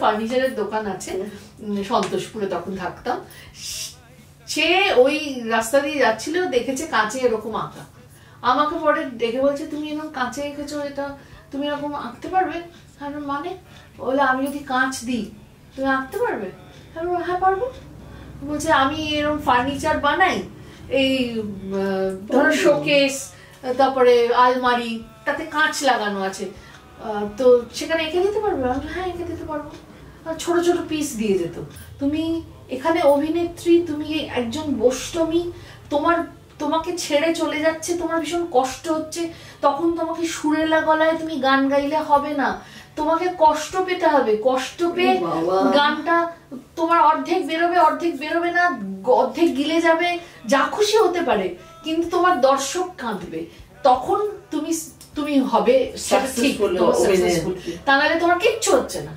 ফার্নিচারের দোকান আছে সন্তোষপুরে, তখন থাকতাম। সে ওই রাস্তা দিয়ে যাচ্ছিল, দেখেছে কাঁচে এরকম আঁকা, আমাকে পরে দেখে বলছে তুমি এরকম কাঁচে এঁকেছো, এটা তুমি এরকম আঁকতে পারবে? মানে বলে আমি যদি কাঁচ দিই তুমি আঁকতে পারবে? হ্যাঁ পারবো। বলছে আমি এরকম ফার্নিচার বানাই, এই ধরো শোকেস, তারপরে আলমারি, তাতে কাঁচ লাগানো আছে, তো সেখানে এঁকে দিতে পারবে? হ্যাঁ এঁকে দিতে পারবো। ছোট ছোট পিস দিয়ে যেত। তুমি এখানে অভিনেত্রী, তুমি একজন বৈষ্ণবী, তোমাকে ছেড়ে চলে যাচ্ছে, তোমার ভীষণ কষ্ট হচ্ছে, তখন তোমাকে সুরেলা গলায় তুমি গান গাইলে হবে না, তোমাকে কষ্ট পেতে হবে, কষ্ট পেয়ে গানটা তোমার অর্ধেক বেরোবে, অর্ধেক বেরোবে না, অর্ধেক গিলে যাবে, যা খুশি হতে পারে, কিন্তু তোমার দর্শক কাঁদবে, তখন তুমি হবে সাকসেসফুল। তা নাহলে তোমার কিচ্ছু হচ্ছে না।